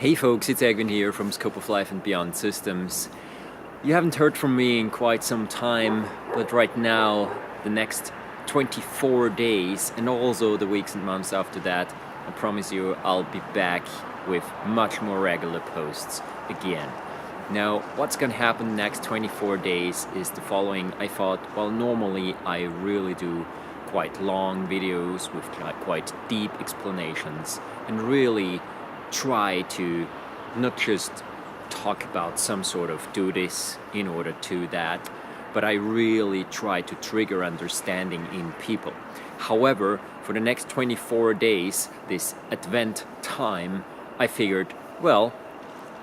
Hey folks, it's Egwin here from Scope of Life and Beyond Systems. You haven't heard from me in quite some time, but right now, the next 24 days and also the weeks and months after that, I promise you I'll be back with much more regular posts again. Now, what's gonna happen next 24 days is the following. I thought, well, normally I really do quite long videos with quite deep explanations and really try to not just talk about some sort of do this in order to that, but I really try to trigger understanding in people. However, for the next 24 days, this Advent time, I figured, well,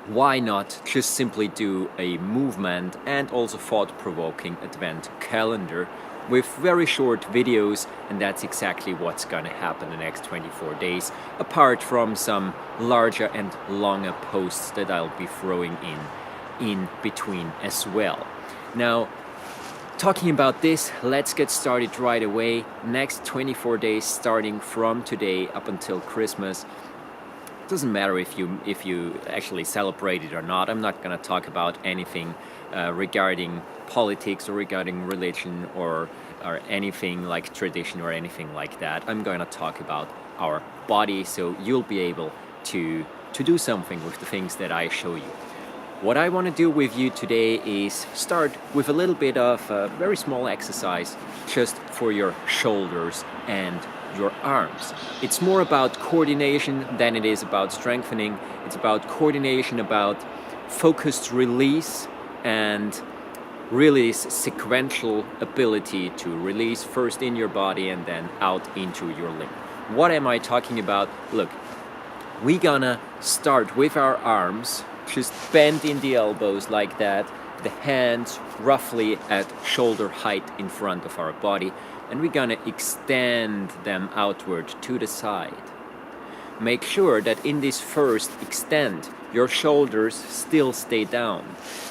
why not just simply do a movement and also thought-provoking Advent calendar with very short videos, and that's exactly what's gonna happen the next 24 days, apart from some larger and longer posts that I'll be throwing in between as well. Now, talking about this, let's get started right away. Next 24 days starting from today up until Christmas. Doesn't matter if you actually celebrate it or not. I'm not going to talk about anything regarding politics or regarding religion or anything like tradition or anything like that. I'm going to talk about our body, so you'll be able to do something with the things that I show you. What I want to do with you today is start with a little bit of a very small exercise just for your shoulders and your arms. It's more about coordination than it is about strengthening. It's about coordination, about focused release, and really this sequential ability to release first in your body and then out into your limb. What am I talking about? Look, we're gonna start with our arms, just bend in the elbows like that, the hands roughly at shoulder height in front of our body, and we're gonna extend them outward to the side. Make sure that in this first extend, your shoulders still stay down.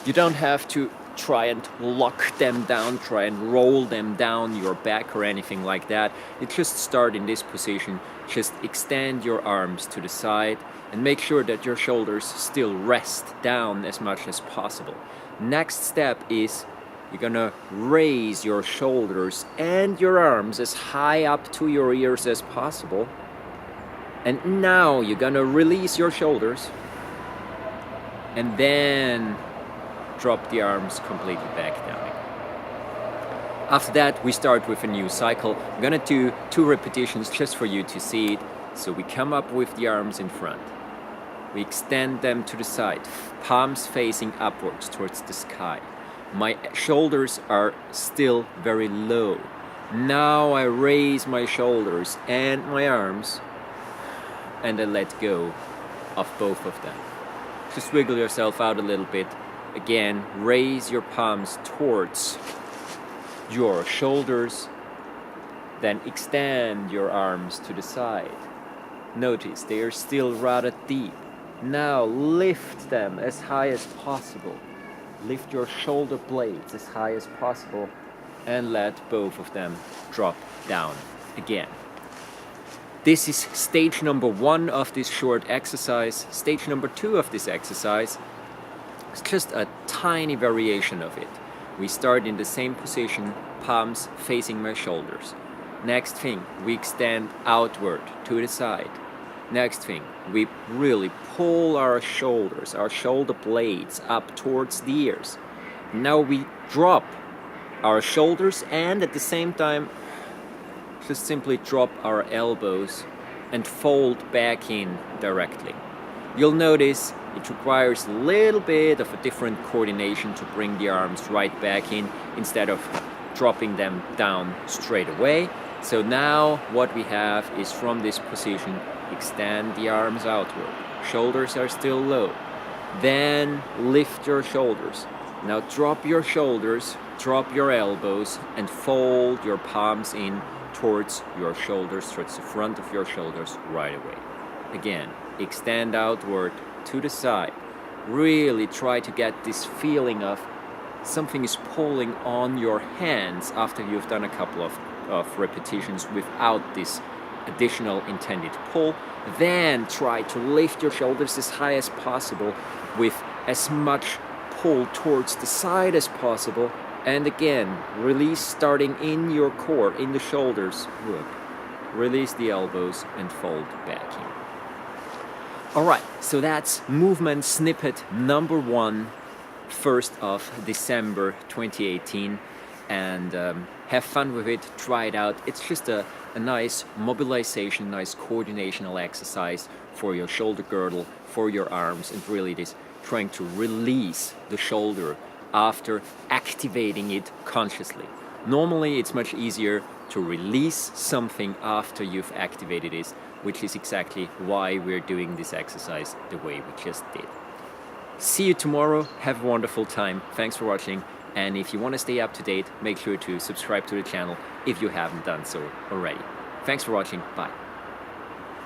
You don't have to try and lock them down, try and roll them down your back or anything like that. You just start in this position, just extend your arms to the side and make sure that your shoulders still rest down as much as possible. Next step is you're gonna raise your shoulders and your arms as high up to your ears as possible. And now you're gonna release your shoulders and then drop the arms completely back down. After that, we start with a new cycle. I'm gonna do 2 repetitions just for you to see it. So we come up with the arms in front. We extend them to the side, palms facing upwards towards the sky. My shoulders are still very low. Now I raise my shoulders and my arms and I let go of both of them. Just wiggle yourself out a little bit. Again, raise your palms towards your shoulders, then extend your arms to the side. Notice they are still rather deep. Now lift them as high as possible. Lift your shoulder blades as high as possible and let both of them drop down again. This is stage number 1 of this short exercise. Stage number 2 of this exercise is just a tiny variation of it. We start in the same position, palms facing my shoulders. Next thing, we extend outward to the side. Next thing, we really pull our shoulders, our shoulder blades up towards the ears. Now we drop our shoulders and at the same time just simply drop our elbows and fold back in directly. You'll notice it requires a little bit of a different coordination to bring the arms right back in instead of dropping them down straight away. So now what we have is from this position, extend the arms outward. Shoulders are still low. Then lift your shoulders. Now drop your shoulders, drop your elbows, and fold your palms in towards your shoulders, towards the front of your shoulders right away. Again, extend outward to the side. Really try to get this feeling of something is pulling on your hands after you've done a couple of repetitions without this additional intended pull. Then try to lift your shoulders as high as possible with as much pull towards the side as possible. And again, release starting in your core, in the shoulders. Good. Release the elbows and fold back in. Alright, so that's movement snippet number 1, 1st of December 2018. And have fun with it, try it out. It's just a nice mobilization, nice coordinational exercise for your shoulder girdle, for your arms, and really it is trying to release the shoulder after activating it consciously. Normally it's much easier to release something after you've activated it, which is exactly why we're doing this exercise the way we just did. See you tomorrow, have a wonderful time, thanks for watching, and if you want to stay up to date, make sure to subscribe to the channel if you haven't done so already. Thanks for watching, bye.